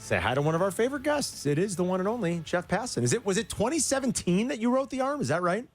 Say hi to one of our favorite guests. It is the one and only Jeff Passan. Was it 2017 that you wrote the arm? Is that right?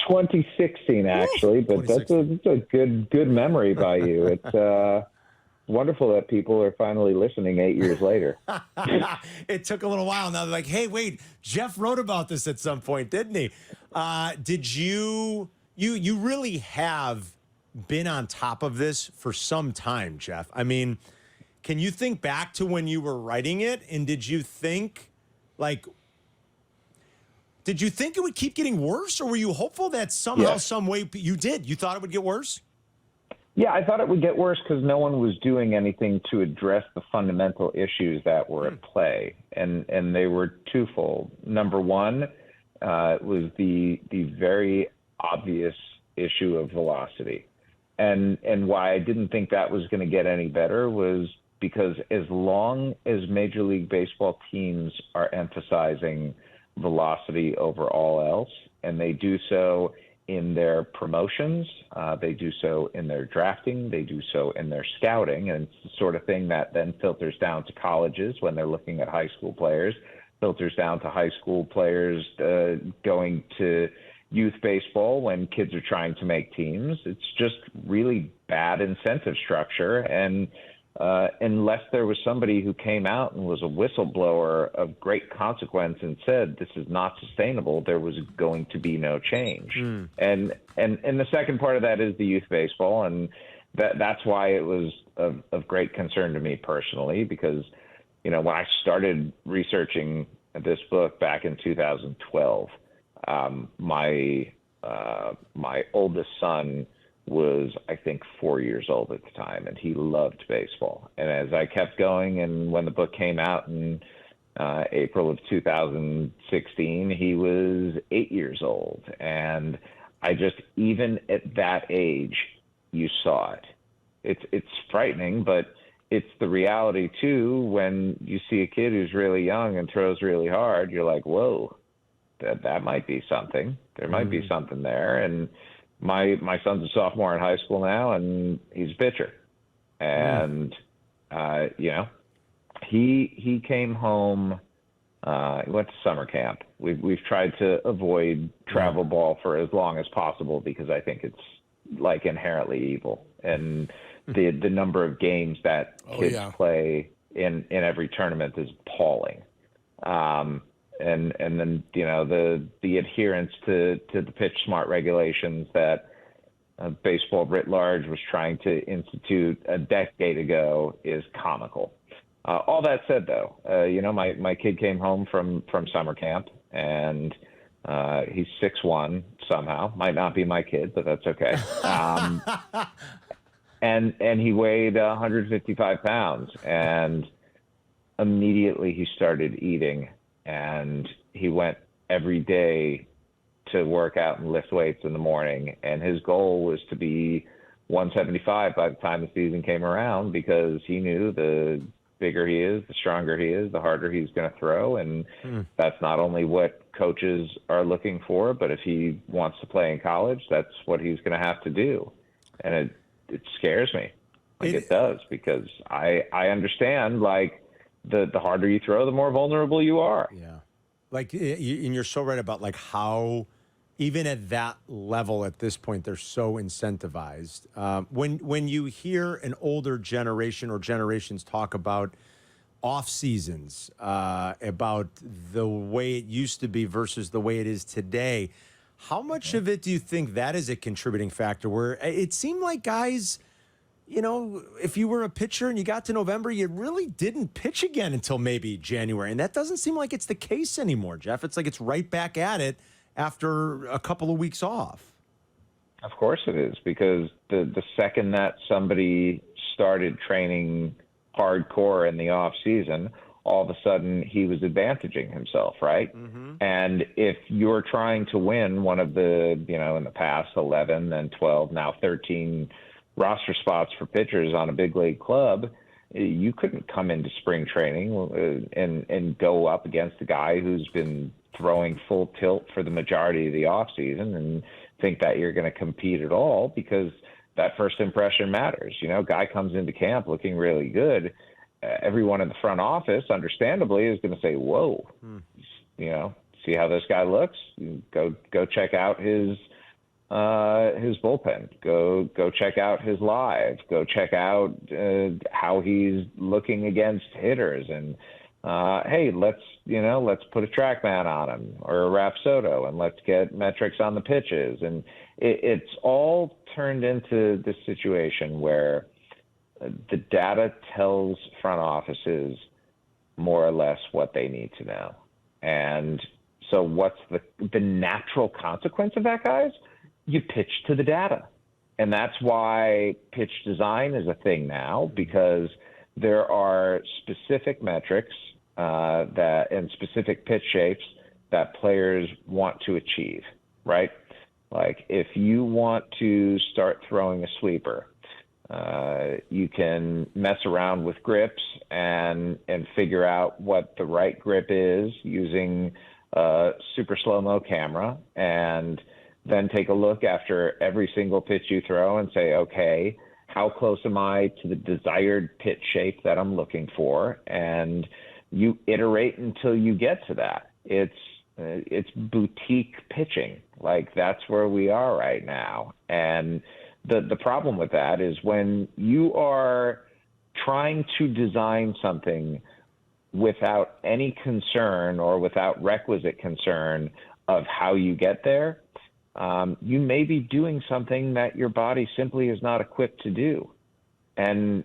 2016, actually, but that's a good memory by you. It's wonderful that people are finally listening 8 years later. It took a little while. Now they're like, hey, wait, Jeff wrote about this at some point, didn't he? Did you really have been on top of this for some time, Jeff? I mean, can you think back to when you were writing it, and did you think it would keep getting worse, or were you hopeful that somehow, some way you did? You thought it would get worse? Yeah, I thought it would get worse because no one was doing anything to address the fundamental issues that were at play, and they were twofold. Number one was the very obvious issue of velocity, and why I didn't think that was going to get any better was because as long as Major League Baseball teams are emphasizing velocity over all else, and they do so in their promotions, they do so in their drafting, they do so in their scouting, and it's the sort of thing that then filters down to colleges when they're looking at high school players, filters down to high school players going to youth baseball when kids are trying to make teams. It's just really bad incentive structure, and unless there was somebody who came out and was a whistleblower of great consequence and said this is not sustainable, there was going to be no change. And the second part of that is the youth baseball, and that's why it was of great concern to me personally, because when I started researching this book back in 2012, my oldest son was, I think, 4 years old at the time, and he loved baseball. And as I kept going, and when the book came out in April of 2016, he was 8 years old. And I just, even at that age, you saw it. It's frightening, but it's the reality, too, when you see a kid who's really young and throws really hard, you're like, whoa, that might be something. There might be something there. And my son's a sophomore in high school now, and he's a pitcher. And, he came home, he went to summer camp. We've tried to avoid travel ball for as long as possible because I think it's inherently evil. And the number of games that kids play in every tournament is appalling. And then, the adherence to the pitch smart regulations that baseball writ large was trying to institute a decade ago is comical. All that said, though, my kid came home from summer camp, and he's 6'1" somehow. Might not be my kid, but that's okay. And he weighed 155 pounds, and immediately he started eating. And he went every day to work out and lift weights in the morning. And his goal was to be 175 by the time the season came around, because he knew the bigger he is, the stronger he is, the harder he's going to throw. And that's not only what coaches are looking for, but if he wants to play in college, that's what he's going to have to do. And it scares me. It does, because I understand, the harder you throw, the more vulnerable you are. Yeah. And you're so right about how even at that level at this point, they're so incentivized. When you hear an older generation or generations talk about off seasons, about the way it used to be versus the way it is today, how much of it do you think that is a contributing factor where it seemed like guys, if you were a pitcher and you got to November, you really didn't pitch again until maybe January. And that doesn't seem like it's the case anymore, Jeff. It's like it's right back at it after a couple of weeks off. Of course it is, because the second that somebody started training hardcore in the off season, all of a sudden he was advantaging himself, right? And if you're trying to win one of the, in the past 11, then 12, now 13 roster spots for pitchers on a big league club, you couldn't come into spring training and go up against a guy who's been throwing full tilt for the majority of the offseason and think that you're going to compete at all, because that first impression matters. Guy comes into camp looking really good. everyone in the front office, understandably, is going to say, "Whoa, see how this guy looks? Go check out his bullpen. Go check out his live. Go check out how he's looking against hitters. And hey, let's put a TrackMan on him or a Rapsodo, and let's get metrics on the pitches." And it's all turned into this situation where the data tells front offices more or less what they need to know. And so what's the natural consequence of that, guys? You pitch to the data. And that's why pitch design is a thing now, because there are specific metrics and specific pitch shapes that players want to achieve, right? Like if you want to start throwing a sweeper, you can mess around with grips and figure out what the right grip is using a super slow-mo camera, and then take a look after every single pitch you throw and say, okay, how close am I to the desired pitch shape that I'm looking for? And you iterate until you get to that. It's boutique pitching. Like that's where we are right now. And the problem with that is when you are trying to design something without any concern or without requisite concern of how you get there, you may be doing something that your body simply is not equipped to do. And,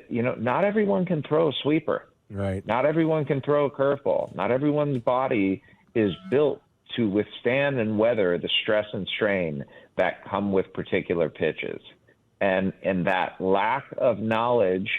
not everyone can throw a sweeper. Right. Not everyone can throw a curveball. Not everyone's body is built to withstand and weather the stress and strain that come with particular pitches. And that lack of knowledge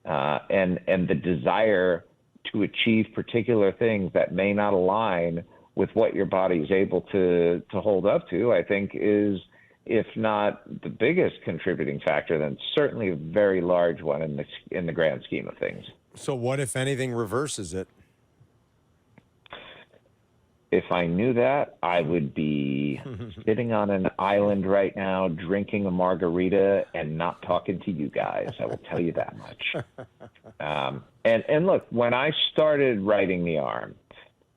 and the desire to achieve particular things that may not align with what your body is able to hold up to, I think is, if not the biggest contributing factor, then certainly a very large one in the grand scheme of things. So what, if anything, reverses it? If I knew that, I would be sitting on an island right now, drinking a margarita and not talking to you guys. I will tell you that much. And look, when I started writing The Arm,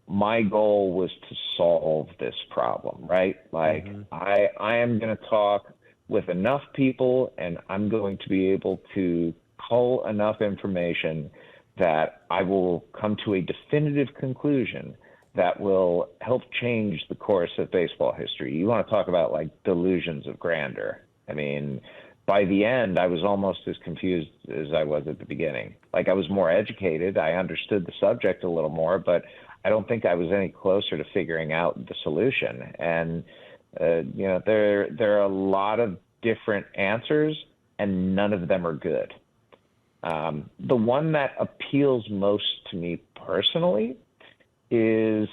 my goal was to solve this problem, right? Like I am going to talk with enough people, and I'm going to be able to cull enough information that I will come to a definitive conclusion that will help change the course of baseball history. You want to talk about like delusions of grandeur. I mean, by the end, I was almost as confused as I was at the beginning. Like I was more educated. I understood the subject a little more, but I don't think I was any closer to figuring out the solution. And, there are a lot of different answers, and none of them are good. The one that appeals most to me personally is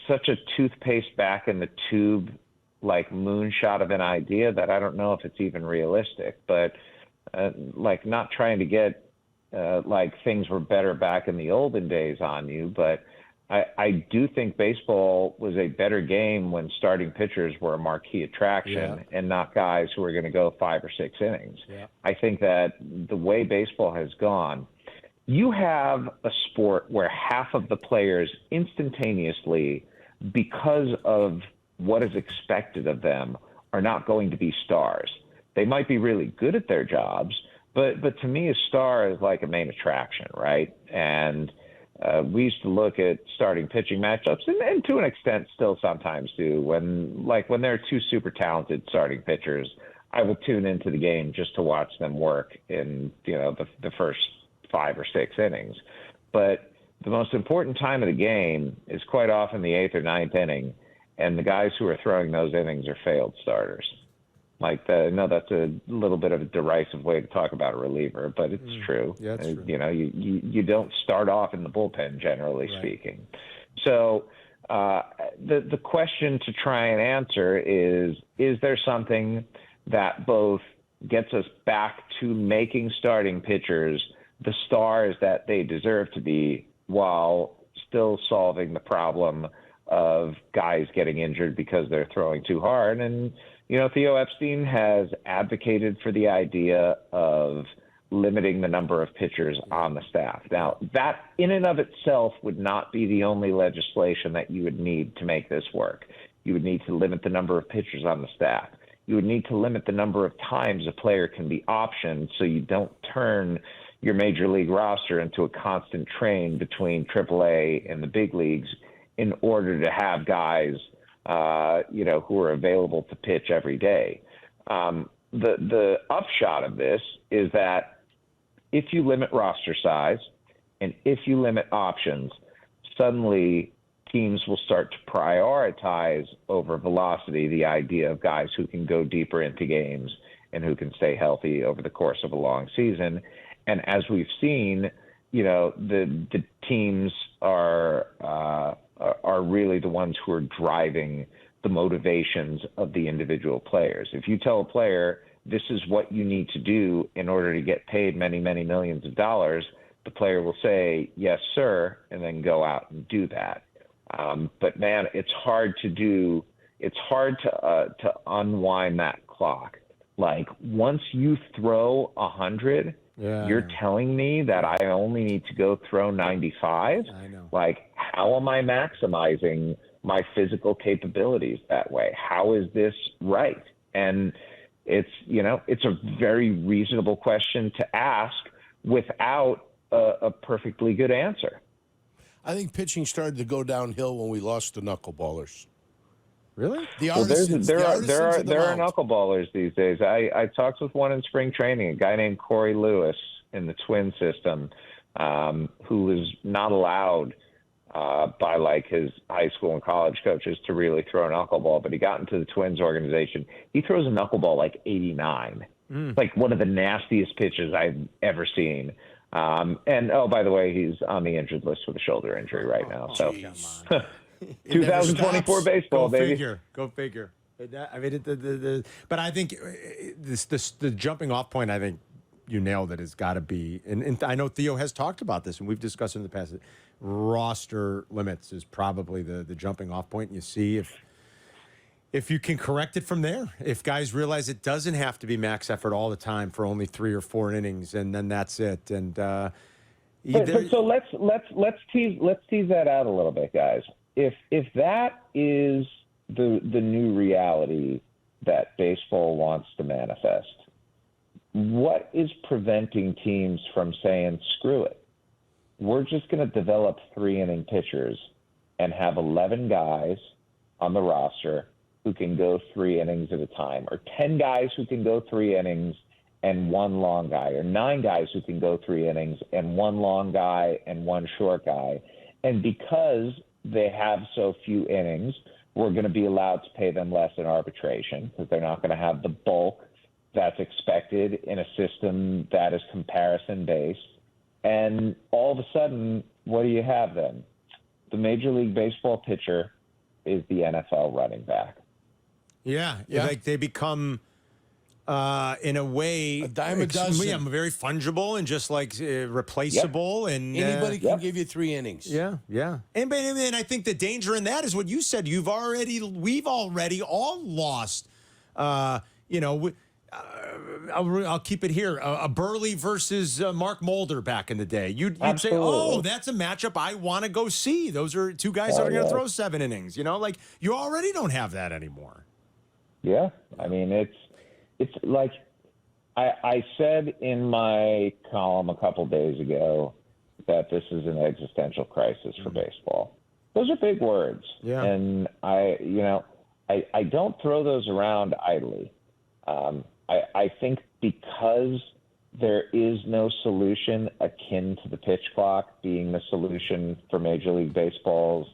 such a toothpaste back in the tube, like moonshot of an idea that I don't know if it's even realistic, but like not trying to get like things were better back in the olden days on you, but I do think baseball was a better game when starting pitchers were a marquee attraction and not guys who were going to go 5 or 6 innings. Yeah. I think that the way baseball has gone, you have a sport where half of the players instantaneously, because of what is expected of them, are not going to be stars. They might be really good at their jobs, but to me, a star is like a main attraction, right? And we used to look at starting pitching matchups, and to an extent still sometimes do, when there are two super talented starting pitchers, I will tune into the game just to watch them work in the first 5 or 6 innings. But the most important time of the game is quite often the 8th or 9th inning, and the guys who are throwing those innings are failed starters. I know that's a little bit of a derisive way to talk about a reliever, but it's true. Yeah, it's true. You don't start off in the bullpen, generally speaking. So the question to try and answer is there something that both gets us back to making starting pitchers the stars that they deserve to be, while still solving the problem of guys getting injured because they're throwing too hard? And Theo Epstein has advocated for the idea of limiting the number of pitchers on the staff. Now, that in and of itself would not be the only legislation that you would need to make this work. You would need to limit the number of pitchers on the staff. You would need to limit the number of times a player can be optioned so you don't turn your major league roster into a constant train between AAA and the big leagues in order to have guys, who are available to pitch every day. The upshot of this is that if you limit roster size and if you limit options, suddenly teams will start to prioritize over velocity the idea of guys who can go deeper into games and who can stay healthy over the course of a long season. And as we've seen, the teams are really the ones who are driving the motivations of the individual players. If you tell a player, this is what you need to do in order to get paid many, many millions of dollars, the player will say, yes, sir, and then go out and do that. But man, it's hard to do. It's hard to unwind that clock. Like once you throw 100, you're telling me that I only need to go throw 95. I know. Like, how am I maximizing my physical capabilities that way? How is this right? And it's a very reasonable question to ask without a perfectly good answer. I think pitching started to go downhill when we lost the knuckleballers. Really? The Well, artisans, there are mound. knuckleballers these days. I talked with one in spring training, a guy named Corey Lewis in the Twin system, who was not allowed by like his high school and college coaches to really throw a knuckleball, but he got into the Twins organization. He throws a knuckleball like 89, like one of the nastiest pitches I've ever seen. And by the way, he's on the injured list with a shoulder injury right now. So 2024 baseball, baby. Go figure. I mean, but I think the jumping off point, I think you nailed it, has got to be, and I know Theo has talked about this, and we've discussed in the past, that roster limits is probably the jumping off point. And you see if you can correct it from there, if guys realize it doesn't have to be max effort all the time for only 3 or 4 innings, and then that's it. And so let's tease that out a little bit, guys. If that is the new reality that baseball wants to manifest, what is preventing teams from saying, screw it? We're just going to develop 3-inning pitchers and have 11 guys on the roster who can go 3 innings at a time, or 10 guys who can go 3 innings and 1 long guy, or 9 guys who can go 3 innings and 1 long guy and 1 short guy. And because they have so few innings, we're going to be allowed to pay them less in arbitration because they're not going to have the bulk that's expected in a system that is comparison-based. And all of a sudden, what do you have then? The Major League Baseball pitcher is the NFL running back. Yeah. Like they become, in a way, a dime a dozen. Yeah, very fungible and just like replaceable. Yep. And anybody can give you 3 innings. Yeah. And I think the danger in that is what you said. We've already all lost. I'll keep it here. A Burley versus Mark Mulder back in the day. You'd say, oh, that's a matchup I want to go see. Those are 2 guys that are going to throw 7 innings. Like you already don't have that anymore. Yeah. I mean, it's like I said in my column a couple days ago that this is an existential crisis for baseball. Those are big words. Yeah. And I don't throw those around idly. I think because there is no solution akin to the pitch clock being the solution for Major League Baseball's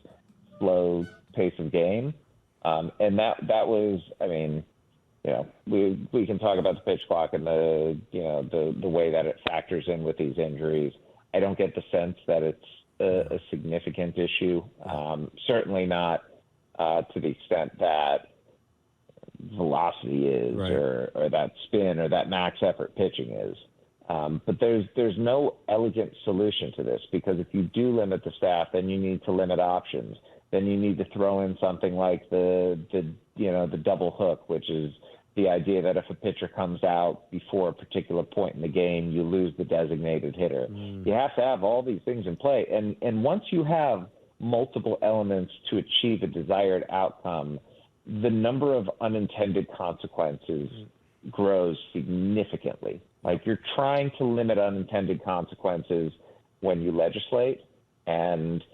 slow pace of game. And that was, I mean, we can talk about the pitch clock and the way that it factors in with these injuries. I don't get the sense that it's a significant issue. Certainly not to the extent that velocity is, right, or that spin or that max effort pitching is. But there's no elegant solution to this, because if you do limit the staff, then you need to limit options. Then you need to throw in something like the double hook, which is the idea that if a pitcher comes out before a particular point in the game, you lose the designated hitter. You have to have all these things in play. And once you have multiple elements to achieve a desired outcome, the number of unintended consequences grows significantly. Like, you're trying to limit unintended consequences when you legislate, and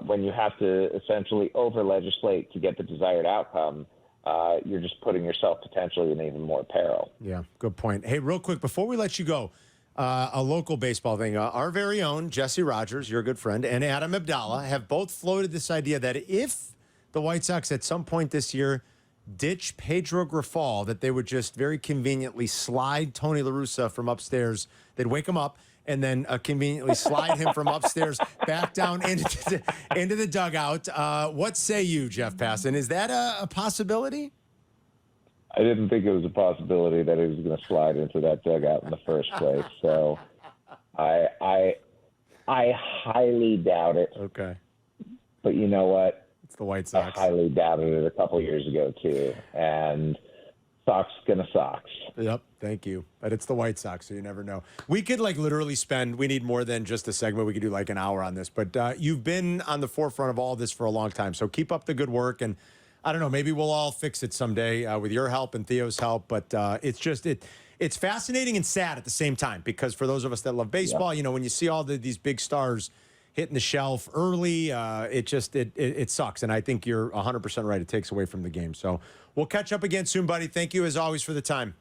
when you have to essentially over-legislate to get the desired outcome, you're just putting yourself potentially in even more peril. Yeah, good point. Hey, real quick, before we let you go, a local baseball thing. Our very own Jesse Rogers, your good friend, and Adam Abdallah have both floated this idea that if the White Sox at some point this year ditch Pedro Grifol, that they would just very conveniently slide Tony LaRussa from upstairs. They'd wake him up and then conveniently slide him from upstairs back down into the dugout. What say you, Jeff Passan? Is that a possibility? I didn't think it was a possibility that he was going to slide into that dugout in the first place. So I highly doubt it. Okay. But you know what? It's the White Sox. I highly doubted it a couple years ago, too. And Sox gonna Sox. Yep, thank you. But it's the White Sox, so you never know. We could literally we need more than just a segment. We could do an hour on this. But you've been on the forefront of all this for a long time. So keep up the good work. And I don't know, maybe we'll all fix it someday with your help and Theo's help. But it's fascinating and sad at the same time, because for those of us that love baseball, when you see all these big stars hitting the shelf early, it sucks. And I think you're 100% right. It takes away from the game. So we'll catch up again soon, buddy. Thank you, as always, for the time.